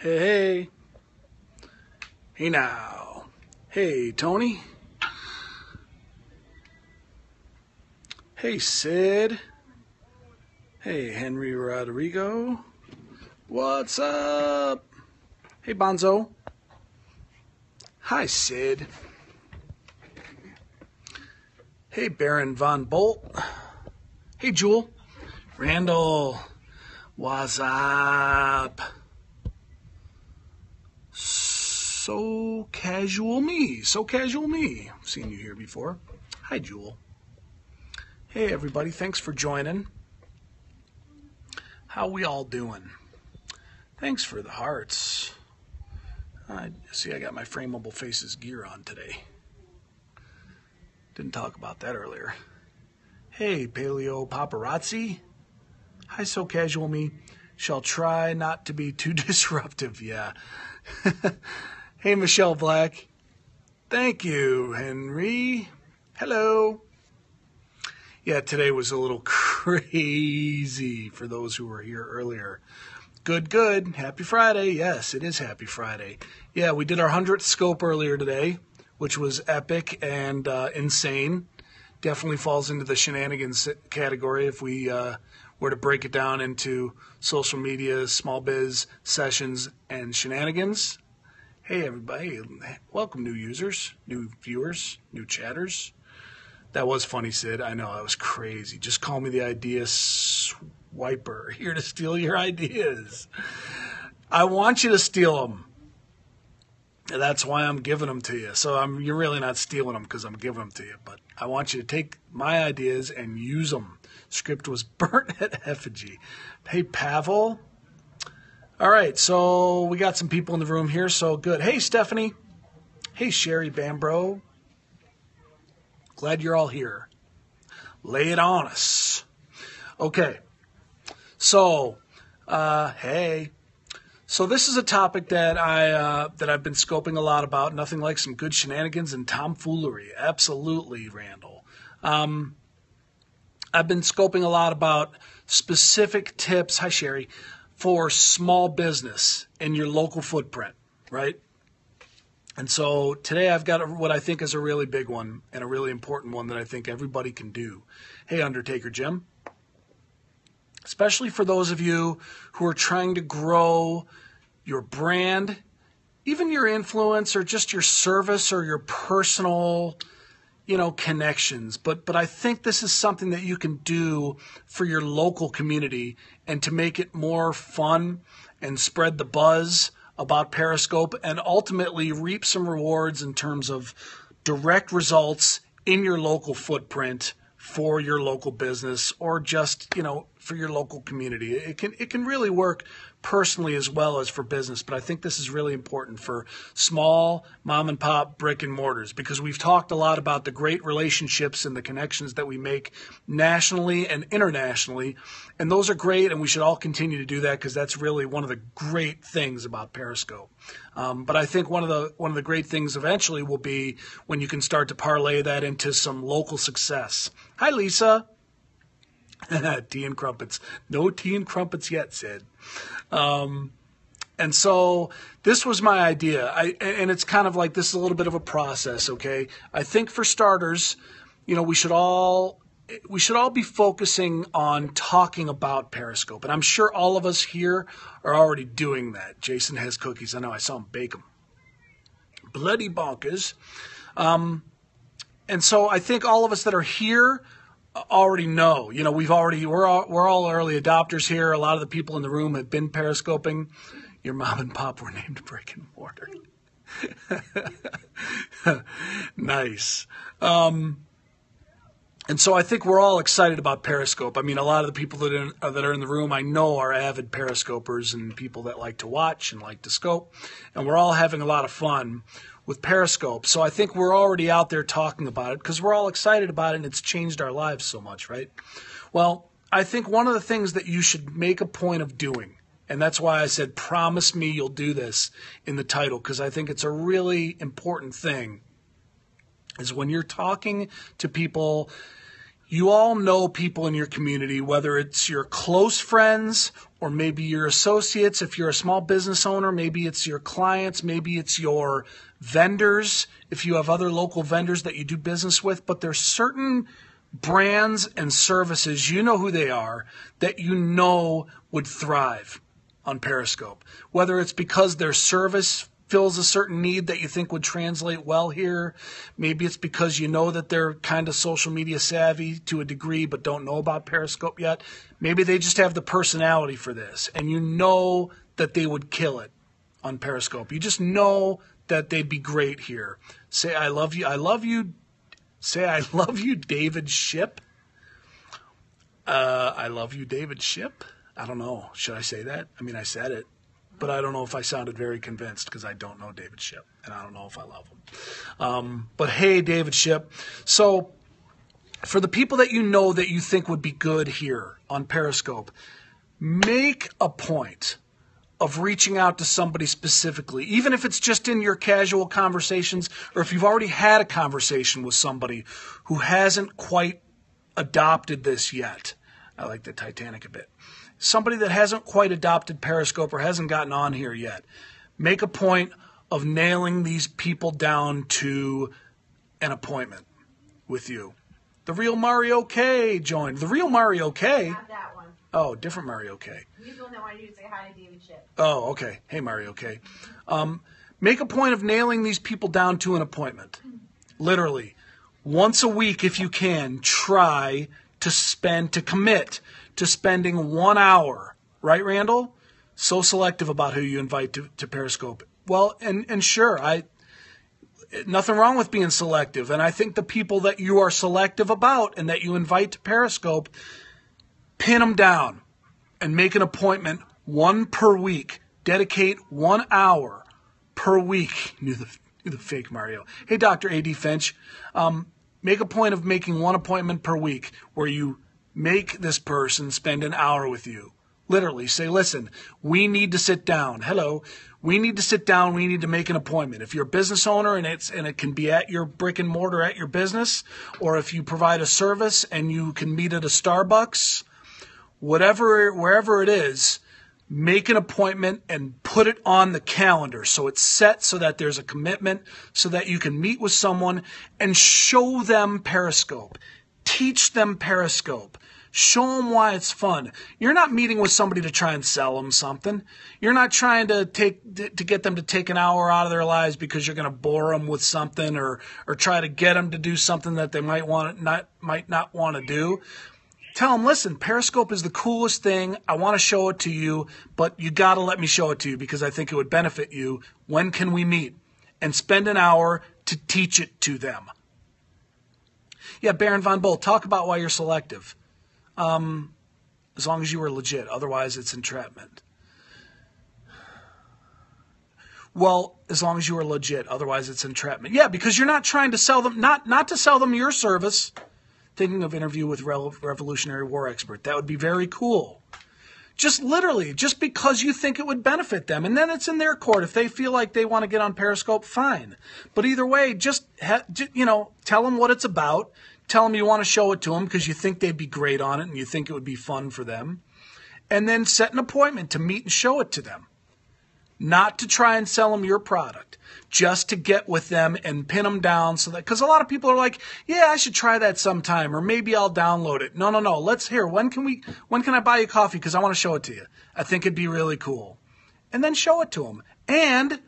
Hey, hey. Hey now. Hey, Tony. Hey, Sid. Hey, Henry Rodrigo. What's up? Hey, Bonzo. Hi, Sid. Hey, Baron Von Bolt. Hey, Jewel. Randall. What's up? So casual me. I've seen you here before. Hi, Jewel. Hey, everybody. Thanks for joining. How we all doing? Thanks for the hearts. I got my Frameable Faces gear on today. Didn't talk about that earlier. Hey, Paleo Paparazzi. Hi, so casual me. Shall try not to be too disruptive. Yeah. Hey, Michelle Black. Thank you, Henry. Hello. Yeah, today was a little crazy for those who were here earlier. Good. Happy Friday. Yes, it is Happy Friday. Yeah, we did our 100th scope earlier today, which was epic and insane. Definitely falls into the shenanigans category if we were to break it down into social media, small biz, sessions, and shenanigans. Hey, everybody. Welcome, new users, new viewers, new chatters. That was funny, Sid. I know, that was crazy. Just call me the idea swiper. Here to steal your ideas. I want you to steal them. That's why I'm giving them to you. So you're really not stealing them because I'm giving them to you. But I want you to take my ideas and use them. Script was burnt at effigy. Hey, Pavel. All right, so we got some people in the room here, so good. Hey, Stephanie. Hey, Sherry Bambro. Glad you're all here. Lay it on us. Okay, so, hey. So this is a topic that I've been scoping a lot about. Nothing like some good shenanigans and tomfoolery. Absolutely, Randall. I've been scoping a lot about specific tips. Hi, Sherry. For small business in your local footprint, right? And so today I've got what I think is a really big one and a really important one that I think everybody can do. Hey, Undertaker Jim. Especially for those of you who are trying to grow your brand, even your influence or just your service or your personal, connections. But I think this is something that you can do for your local community and to make it more fun and spread the buzz about Periscope and ultimately reap some rewards in terms of direct results in your local footprint for your local business or just, for your local community. It can really work personally as well as for business, but I think this is really important for small mom and pop brick and mortars because we've talked a lot about the great relationships and the connections that we make nationally and internationally, and those are great, and we should all continue to do that because that's really one of the great things about Periscope. But I think one of the great things eventually will be when you can start to parlay that into some local success. Hi, Lisa. Tea and crumpets. No tea and crumpets yet, Sid. And so this was my idea. And it's kind of like this is a little bit of a process, okay? I think for starters, we should all be focusing on talking about Periscope. And I'm sure all of us here are already doing that. Jason has cookies. I know, I saw him bake them. Bloody bonkers. And so I think all of us that are here already know. We're all early adopters here. A lot of the people in the room have been periscoping. Your mom and pop were named Brick and Mortar. Nice. And so I think we're all excited about Periscope. I mean, a lot of the people that are in the room I know are avid Periscopers and people that like to watch and like to scope. And we're all having a lot of fun with Periscope. So I think we're already out there talking about it because we're all excited about it and it's changed our lives so much, right? Well, I think one of the things that you should make a point of doing, and that's why I said, promise me you'll do this in the title, because I think it's a really important thing, is when you're talking to people, You all know people in your community, whether it's your close friends or maybe your associates. If you're a small business owner, maybe it's your clients, maybe it's your vendors, if you have other local vendors that you do business with. But there's certain brands and services, you know who they are, that you know would thrive on Periscope. Whether it's because their service fills a certain need that you think would translate well here. Maybe it's because you know that they're kind of social media savvy to a degree but don't know about Periscope yet. Maybe they just have the personality for this, and you know that they would kill it on Periscope. You just know that they'd be great here. Say, I love you. I love you. Say, I love you, David Ship. I love you, David Ship. I don't know. Should I say that? I mean, I said it. But I don't know if I sounded very convinced because I don't know David Ship, and I don't know if I love him. But hey, David Ship. So for the people that you know that you think would be good here on Periscope, make a point of reaching out to somebody specifically, even if it's just in your casual conversations or if you've already had a conversation with somebody who hasn't quite adopted this yet. I like the Titanic a bit. Somebody that hasn't quite adopted Periscope or hasn't gotten on here yet, make a point of nailing these people down to an appointment with you. The real Mario K joined. The real Mario K. Not that one. Oh, different Mario K. He's the one that wanted you to say hi to David Ship. Oh, okay. Hey, Mario K. Make a point of nailing these people down to an appointment. Literally. Once a week, if you can, try to commit to spending 1 hour. Right, Randall? So selective about who you invite to Periscope. Well, and sure, nothing wrong with being selective. And I think the people that you are selective about and that you invite to Periscope, pin them down and make an appointment, one per week. Dedicate 1 hour per week. Knew the fake Mario. Hey, Dr. A.D. Finch. Make a point of making one appointment per week where you make this person spend an hour with you. Literally say, listen, we need to sit down. Hello. We need to sit down. We need to make an appointment. If you're a business owner and it can be at your brick and mortar at your business, or if you provide a service and you can meet at a Starbucks, wherever it is, make an appointment and put it on the calendar so it's set so that there's a commitment, so that you can meet with someone and show them Periscope. Teach them Periscope. Show them why it's fun. You're not meeting with somebody to try and sell them something. You're not trying to get them to take an hour out of their lives because you're going to bore them with something or try to get them to do something that they might not want to do. Tell them, listen, Periscope is the coolest thing. I want to show it to you, but you got to let me show it to you because I think it would benefit you. When can we meet? And spend an hour to teach it to them. Yeah, Baron von Bolt, talk about why you're selective. As long as you were legit. Otherwise, it's entrapment. Well, as long as you are legit. Otherwise, it's entrapment. Yeah, because you're not trying to sell them, not to sell them your service. Thinking of interview with Revolutionary War expert. That would be very cool. Just literally, just because you think it would benefit them. And then it's in their court. If they feel like they want to get on Periscope, fine. But either way, just tell them what it's about. Tell them you want to show it to them because you think they'd be great on it and you think it would be fun for them. And then set an appointment to meet and show it to them. Not to try and sell them your product. Just to get with them and pin them down so that, because a lot of people are like, yeah, I should try that sometime, or maybe I'll download it. No. Let's hear. When can I buy you coffee? Because I want to show it to you. I think it'd be really cool. And then show it to them. And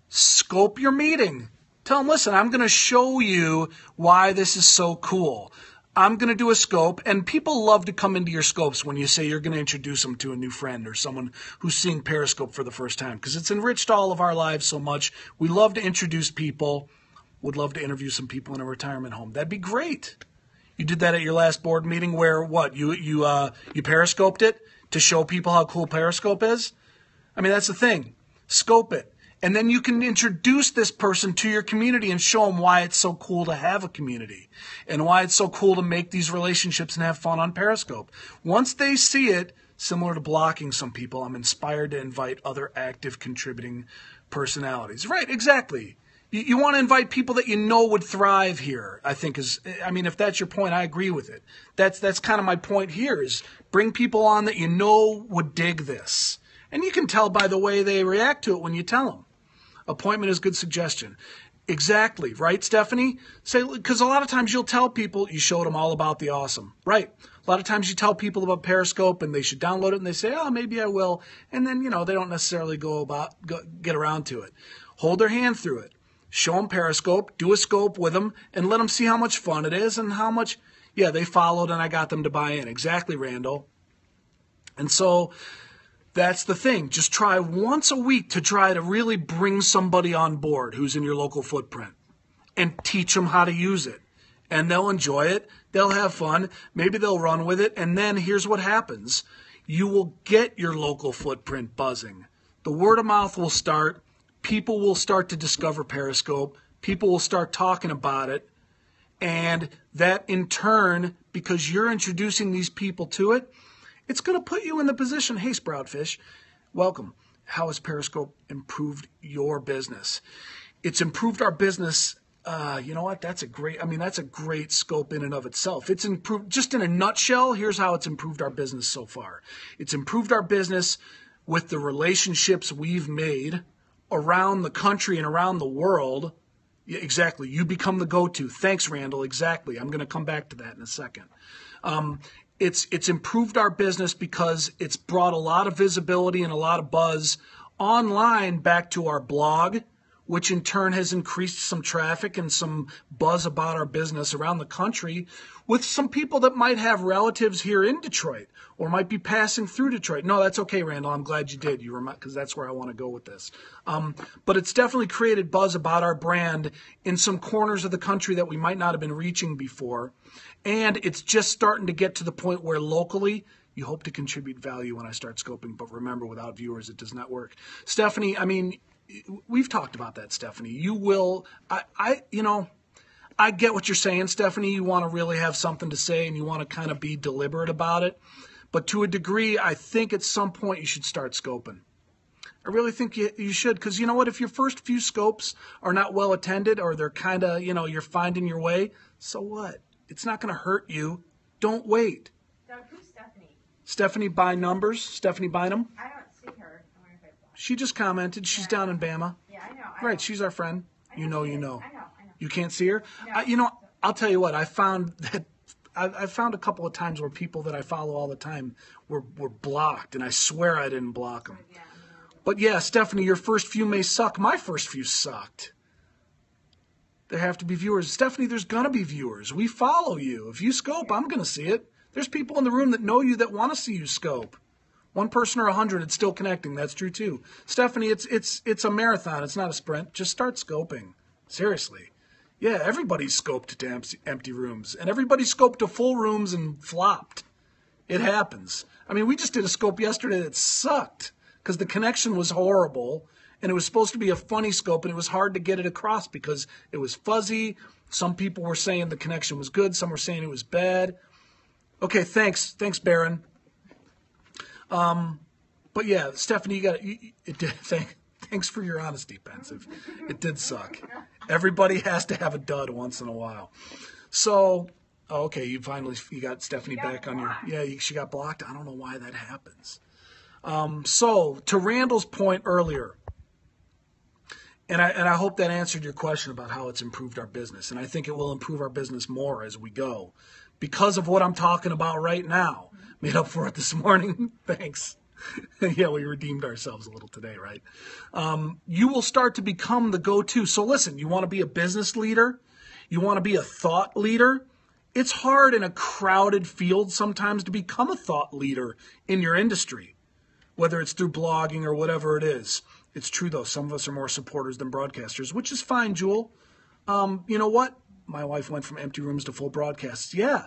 scope your meeting. Tell them, listen, I'm going to show you why this is so cool. I'm going to do a scope, and people love to come into your scopes when you say you're going to introduce them to a new friend or someone who's seeing Periscope for the first time, because it's enriched all of our lives so much. We love to introduce people. Would love to interview some people in a retirement home. That'd be great. You did that at your last board meeting where what? You Periscoped it to show people how cool Periscope is? I mean, that's the thing. Scope it. And then you can introduce this person to your community and show them why it's so cool to have a community and why it's so cool to make these relationships and have fun on Periscope. Once they see it, similar to blocking some people, I'm inspired to invite other active contributing personalities. Right, exactly. You want to invite people that you know would thrive here, I think if that's your point, I agree with it. That's kind of my point here is bring people on that you know would dig this. And you can tell by the way they react to it when you tell them. Appointment is good suggestion. Exactly, right, Stephanie? Because a lot of times you'll tell people you showed them all about the awesome. Right. A lot of times you tell people about Periscope and they should download it and they say, oh, maybe I will. And then, they don't necessarily get around to it. Hold their hand through it. Show them Periscope, do a scope with them, and let them see how much fun it is and how much, they followed and I got them to buy in. Exactly, Randall. And so that's the thing. Just try once a week to try to really bring somebody on board who's in your local footprint and teach them how to use it. And they'll enjoy it. They'll have fun. Maybe they'll run with it. And then here's what happens. You will get your local footprint buzzing. The word of mouth will start. People will start to discover Periscope. People will start talking about it. And that in turn, because you're introducing these people to it, it's going to put you in the position, hey, Sproutfish, welcome. How has Periscope improved your business? It's improved our business. You know what? That's a great scope in and of itself. It's improved, just in a nutshell, here's how it's improved our business so far. It's improved our business with the relationships we've made around the country and around the world. Yeah, exactly. You become the go-to. Thanks, Randall. Exactly. I'm going to come back to that in a second. It's improved our business because it's brought a lot of visibility and a lot of buzz online back to our blog, which in turn has increased some traffic and some buzz about our business around the country with some people that might have relatives here in Detroit or might be passing through Detroit. No, that's okay, Randall. I'm glad you did. Because that's where I want to go with this. But it's definitely created buzz about our brand in some corners of the country that we might not have been reaching before. And it's just starting to get to the point where locally you hope to contribute value when I start scoping. But remember, without viewers, it does not work. Stephanie, we've talked about that, Stephanie. You will, I get what you're saying, Stephanie. You want to really have something to say and you want to kind of be deliberate about it. But to a degree, I think at some point you should start scoping. I really think you should, because you know what? If your first few scopes are not well attended or they're kind of, you're finding your way, so what? It's not going to hurt you. Don't wait. Who's Stephanie? Stephanie by numbers. Stephanie Bynum. I don't see her. I wonder if I blocked. She just commented. She's down in Bama. Yeah, I know. Right, she's our friend. You know. I know. You can't see her? No. I'll tell you what. I found a couple of times where people that I follow all the time were blocked, and I swear I didn't block them. Yeah, But yeah, Stephanie, your first few may suck. My first few sucked. There have to be viewers. Stephanie, there's going to be viewers. We follow you. If you scope, I'm going to see it. There's people in the room that know you that want to see you scope. One person or 100, it's still connecting. That's true too. Stephanie, it's a marathon. It's not a sprint. Just start scoping. Seriously. Yeah, everybody's scoped to empty rooms. And everybody scoped to full rooms and flopped. It happens. We just did a scope yesterday that sucked because the connection was horrible. And it was supposed to be a funny scope, and it was hard to get it across because it was fuzzy. Some people were saying the connection was good. Some were saying it was bad. Okay, thanks. Thanks, Baron. But yeah, Stephanie, thanks for your honesty, Pensive. It did suck. Everybody has to have a dud once in a while. So, okay, you got Stephanie back on your, she got blocked. I don't know why that happens. So to Randall's point earlier, and I hope that answered your question about how it's improved our business. And I think it will improve our business more as we go because of what I'm talking about right now. Made up for it this morning. Thanks. Yeah, we redeemed ourselves a little today, right? You will start to become the go-to. So listen, you want to be a business leader? You want to be a thought leader? It's hard in a crowded field sometimes to become a thought leader in your industry, whether it's through blogging or whatever it is. It's true, though. Some of us are more supporters than broadcasters, which is fine, Jewel. You know what? My wife went from empty rooms to full broadcasts. Yeah.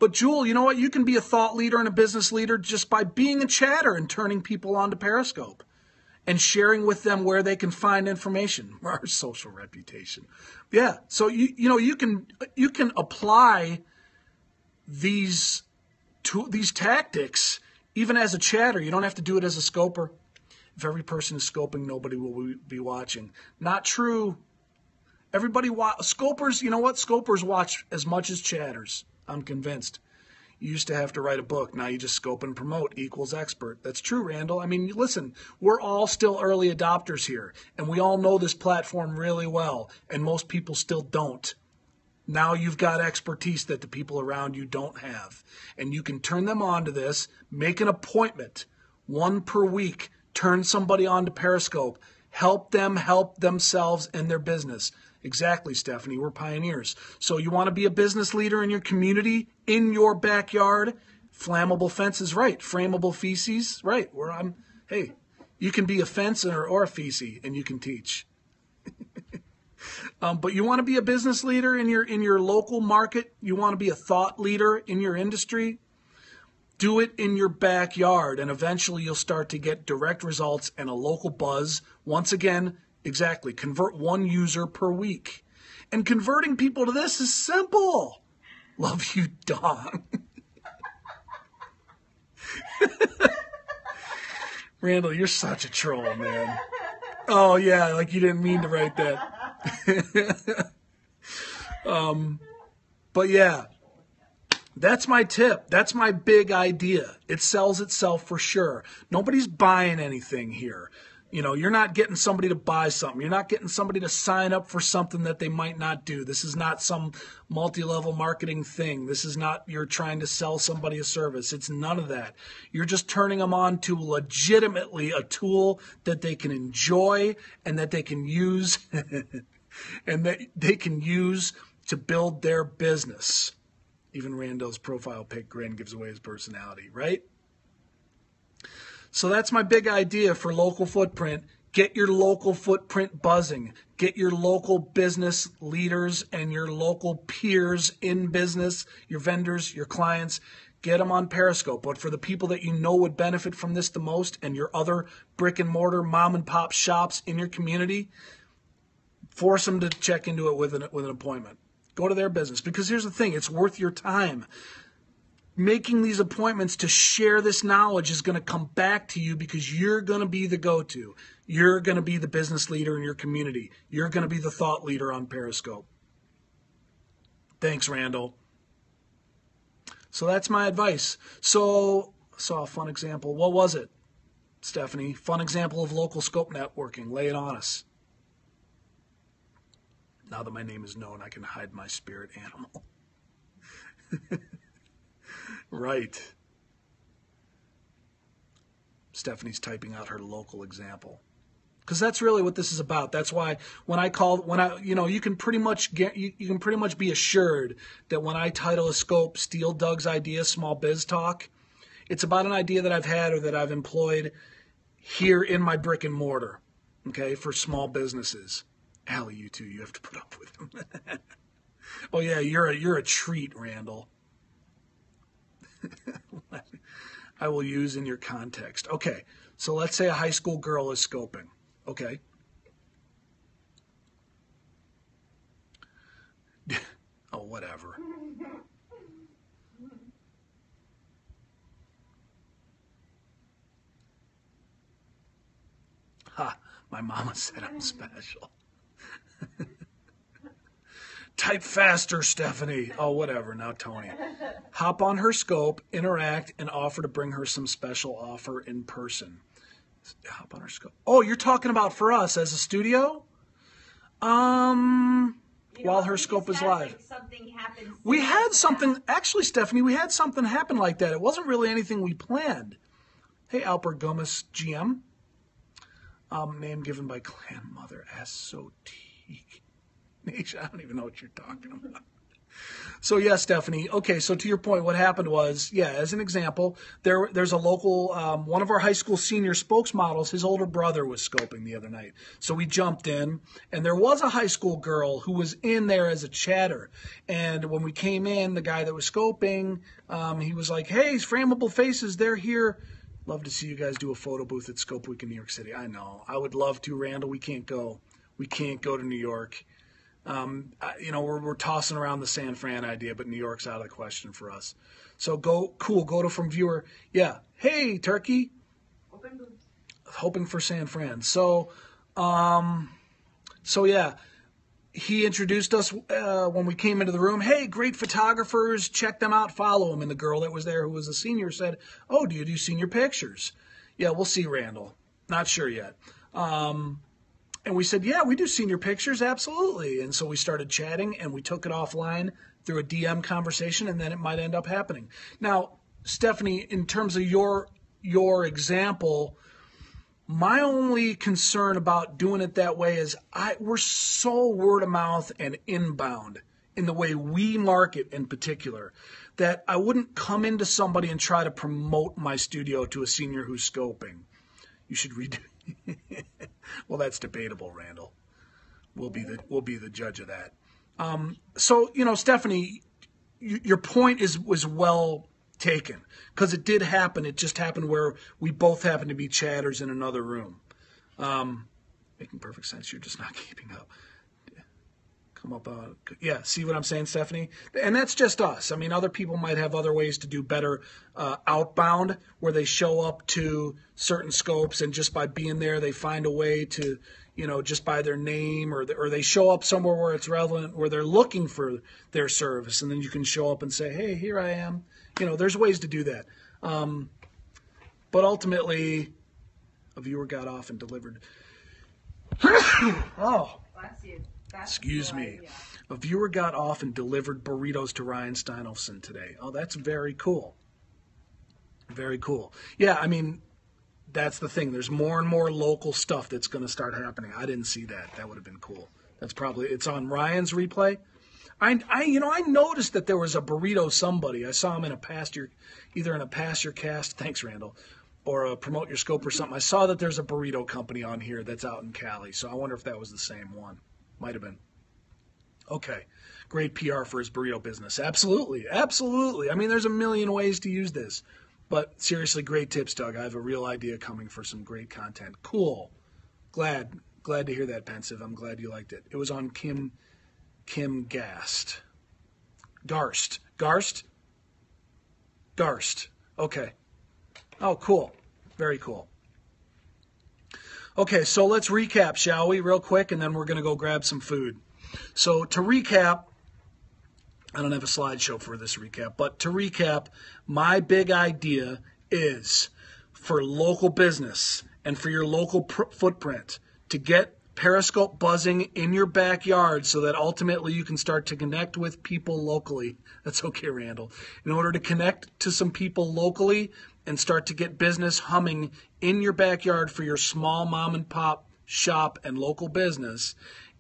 But, Jewel, you know what? You can be a thought leader and a business leader just by being a chatter and turning people on to Periscope and sharing with them where they can find information, our social reputation. Yeah. So, you can apply these tactics even as a chatter. You don't have to do it as a scoper. If every person is scoping, nobody will be watching. Not true. Everybody scopers, you know what? Scopers watch as much as chatters. I'm convinced. You used to have to write a book. Now you just scope and promote equals expert. That's true, Randall. I mean, listen, we're all still early adopters here, and we all know this platform really well, and most people still don't. Now you've got expertise that the people around you don't have, and you can turn them on to this, make an appointment, one per week, turn somebody on to Periscope, help them help themselves and their business. Exactly, Stephanie. We're pioneers. So you want to be a business leader in your community, in your backyard? Flammable fences, right. Frameable feces, right. Hey, you can be a fence or a feces, and you can teach. But you want to be a business leader in your local market? You want to be a thought leader in your industry? Do it in your backyard, and eventually you'll start to get direct results and a local buzz. Once again, exactly, convert one user per week. And converting people to this is simple. Love you, Dawn. Randall, you're such a troll, man. Oh, yeah, like you didn't mean to write that. But yeah, that's my tip. That's my big idea. It sells itself for sure. Nobody's buying anything here. You know, you're not getting somebody to buy something. You're not getting somebody to sign up for something that they might not do. This is not some multi-level marketing thing. This is not you're trying to sell somebody a service. It's none of that. You're just turning them on to legitimately a tool that they can enjoy and that they can use and that they can use to build their business. Even Randall's profile pic grin gives away his personality, right? So that's my big idea for local footprint. Get your local footprint buzzing. Get your local business leaders and your local peers in business, your vendors, your clients, get them on Periscope. But for the people that you know would benefit from this the most and your other brick and mortar mom and pop shops in your community, force them to check into it with an appointment. Go to their business. Because here's the thing, it's worth your time. Making these appointments to share this knowledge is going to come back to you because you're going to be the go-to. You're going to be the business leader in your community. You're going to be the thought leader on Periscope. Thanks, Randall. So that's my advice. So I saw a fun example. What was it, Stephanie? Fun example of local scope networking. Lay it on us. Now that my name is known, I can hide my spirit animal. Right. Stephanie's typing out her local example. Because that's really what this is about. That's why you can pretty much be assured that when I title a scope Steal Doug's Idea Small Biz Talk, it's about an idea that I've had or that I've employed here in my brick and mortar, okay, for small businesses. Allie, you too, you have to put up with them. Oh yeah, you're a treat, Randall. I will use in your context. Okay, so let's say a high school girl is scoping. Okay. Oh, whatever. Ha, my mama said I'm special. Type faster, Stephanie. Oh, whatever. Now, Tony. Hop on her scope, interact, and offer to bring her some special offer in person. Hop on her scope. Oh, you're talking about for us as a studio? While her scope is live. Like something happens. We had something, actually, Stephanie, we had something happen like that. It wasn't really anything we planned. Hey, Albert Gomez, GM. Name given by clan mother, Asotique. Nation, I don't even know what you're talking about. So, yeah, Stephanie. Okay, so to your point, what happened was, yeah, as an example, there's a local, one of our high school senior spokesmodels, his older brother was scoping the other night. So we jumped in, and there was a high school girl who was in there as a chatter. And when we came in, the guy that was scoping, he was like, hey, Frameable Faces, they're here. Love to see you guys do a photo booth at Scope Week in New York City. I know. I would love to, Randall. We can't go. We can't go to New York. We're tossing around the San Fran idea, but New York's out of the question for us. So go to from viewer. Yeah. Hey, Turkey. Hoping for San Fran. So yeah, he introduced us when we came into the room. Hey, great photographers, check them out, follow them. And the girl that was there who was a senior said, oh, do you do senior pictures? Yeah, we'll see, Randall. Not sure yet. And we said, yeah, we do senior pictures, absolutely. And so we started chatting, and we took it offline through a DM conversation, and then it might end up happening. Now, Stephanie, in terms of your example, my only concern about doing it that way is we're so word of mouth and inbound in the way we market in particular that I wouldn't come into somebody and try to promote my studio to a senior who's scoping. You should redo. Well, that's debatable, Randall. We'll be the judge of that. So, Stephanie, your point was well taken, because it did happen. It just happened where we both happened to be chatters in another room. Making perfect sense. You're just not keeping up. Come up. Yeah, see what I'm saying, Stephanie? And that's just us. I mean, other people might have other ways to do better outbound, where they show up to certain scopes, and just by being there, they find a way to, just by their name, or they show up somewhere where it's relevant, where they're looking for their service, and then you can show up and say, hey, here I am. There's ways to do that. But ultimately, a viewer got off and delivered. Oh. Bless you. That's Excuse the me. idea. A viewer got off and delivered burritos to Ryan Steinolfson today. Oh, that's very cool. Very cool. Yeah, I mean, that's the thing. There's more and more local stuff that's going to start happening. I didn't see that. That would have been cool. It's on Ryan's replay. I noticed that there was a burrito somebody. I saw him in either in a Pasture Cast, thanks Randall, or a Promote Your Scope or something. I saw that there's a burrito company on here that's out in Cali, so I wonder if that was the same one. Might have been. Okay, great PR for his burrito business. Absolutely, absolutely. I mean, there's a million ways to use this, but seriously, great tips, Doug. I have a real idea coming for some great content. Cool. Glad to hear that, Pensive. I'm glad you liked it. It was on Kim Garst. Okay. Oh, cool. Very cool. Okay, so let's recap, shall we, real quick, and then we're going to go grab some food. So to recap, I don't have a slideshow for this recap, but to recap, my big idea is for local business and for your local footprint to get Periscope buzzing in your backyard so that ultimately you can start to connect with people locally. That's okay, Randall. In order to connect to some people locally and start to get business humming in your backyard for your small mom and pop shop and local business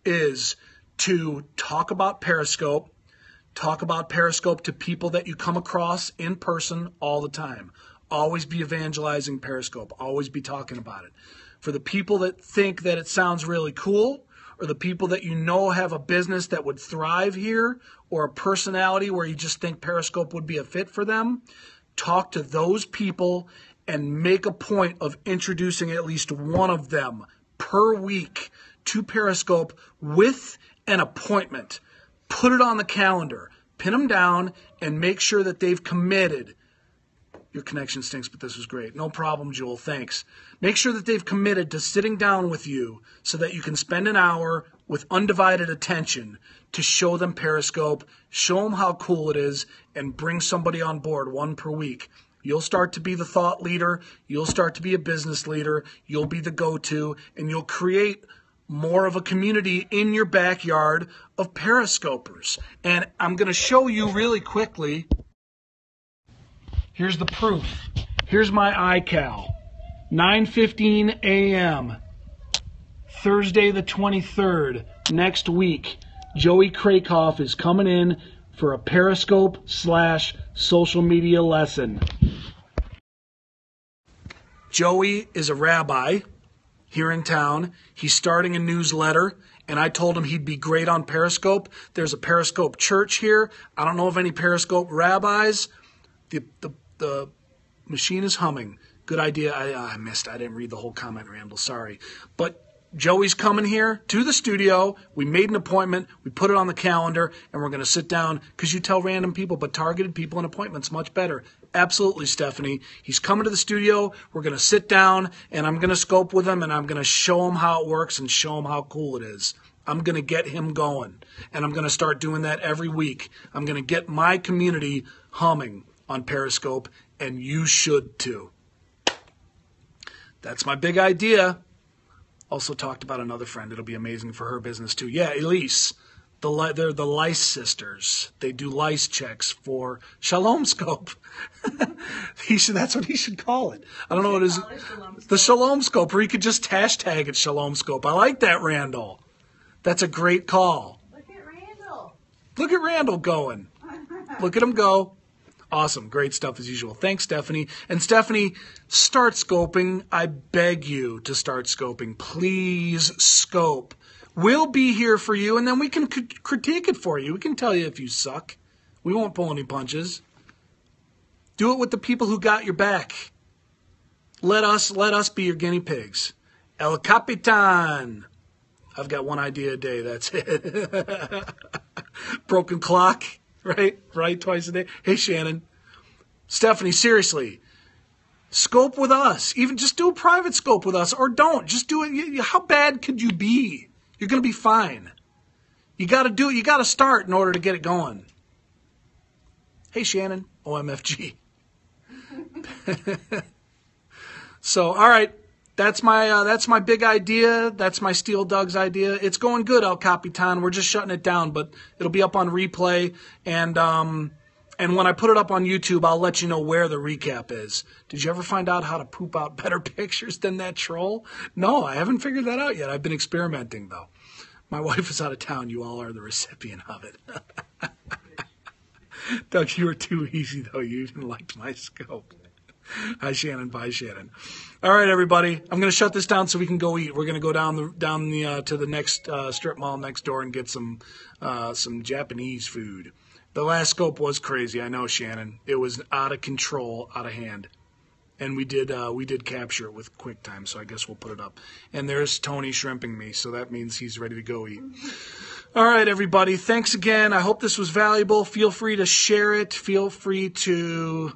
is to talk about Periscope to people that you come across in person all the time. Always be evangelizing Periscope. Always be talking about it. For the people that think that it sounds really cool, or the people that have a business that would thrive here, or a personality where you just think Periscope would be a fit for them, talk to those people and make a point of introducing at least one of them per week to Periscope with an appointment. Put it on the calendar, pin them down, and make sure that they've committed. Your connection stinks, but this was great. No problem, Jewel. Thanks. Make sure that they've committed to sitting down with you so that you can spend an hour with undivided attention to show them Periscope, show them how cool it is, and bring somebody on board, one per week. You'll start to be the thought leader. You'll start to be a business leader. You'll be the go-to, and you'll create more of a community in your backyard of Periscopers. And I'm going to show you really quickly. Here's the proof. Here's my iCal. 9:15 a.m. Thursday the 23rd, next week. Joey Krakoff is coming in for a Periscope/social media lesson. Joey is a rabbi here in town. He's starting a newsletter, and I told him he'd be great on Periscope. There's a Periscope church here. I don't know of any Periscope rabbis. The machine is humming. Good idea. I missed. I didn't read the whole comment, Randall. Sorry. But Joey's coming here to the studio. We made an appointment. We put it on the calendar, and we're going to sit down because you tell random people, but targeted people in appointments much better. Absolutely, Stephanie. He's coming to the studio. We're going to sit down, and I'm going to scope with him, and I'm going to show him how it works and show him how cool it is. I'm going to get him going, and I'm going to start doing that every week. I'm going to get my community humming on Periscope, and you should too. That's my big idea. Also talked about another friend. It'll be amazing for her business too. Yeah, Elise. They're the lice sisters. They do lice checks for Shalom Scope. That's what he should call it. I don't know what it is. The Shalom Scope, or he could just hashtag it Shalom Scope. I like that, Randall. That's a great call. Look at Randall. Look at Randall going. Look at him go. Awesome. Great stuff as usual. Thanks, Stephanie. And Stephanie, start scoping. I beg you to start scoping. Please scope. We'll be here for you, and then we can critique it for you. We can tell you if you suck. We won't pull any punches. Do it with the people who got your back. Let us be your guinea pigs. El Capitan. I've got one idea a day. That's it. Broken clock. Right? Twice a day. Hey, Shannon. Stephanie, seriously. Scope with us. Even just do a private scope with us, or don't. Just do it. How bad could you be? You're going to be fine. You got to do it. You got to start in order to get it going. Hey, Shannon. OMFG. So, all right. That's my big idea. That's my Steel Doug's idea. It's going good, El Capitan. We're just shutting it down, but it'll be up on replay. And when I put it up on YouTube, I'll let you know where the recap is. Did you ever find out how to poop out better pictures than that troll? No, I haven't figured that out yet. I've been experimenting, though. My wife is out of town. You all are the recipient of it. Doug, you were too easy, though. You even liked my scope. Hi, Shannon. Bye, Shannon. All right, everybody. I'm going to shut this down so we can go eat. We're going to go down to the next strip mall next door and get some Japanese food. The last scope was crazy. I know, Shannon. It was out of control, out of hand. And we did capture it with QuickTime, so I guess we'll put it up. And there's Tony shrimping me, so that means he's ready to go eat. All right, everybody. Thanks again. I hope this was valuable. Feel free to share it. Feel free to,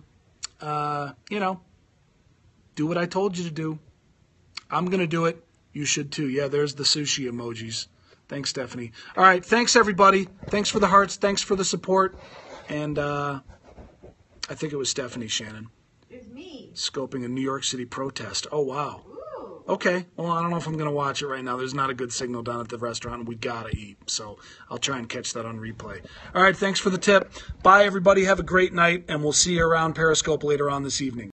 do what I told you to do. I'm going to do it. You should too. Yeah, there's the sushi emojis. Thanks, Stephanie. All right, thanks, everybody. Thanks for the hearts. Thanks for the support. And I think it was Stephanie, Shannon. It's me. Scoping a New York City protest. Oh, wow. Ooh. Okay. Well, I don't know if I'm going to watch it right now. There's not a good signal down at the restaurant, and we got to eat. So I'll try and catch that on replay. All right, thanks for the tip. Bye, everybody. Have a great night, and we'll see you around Periscope later on this evening.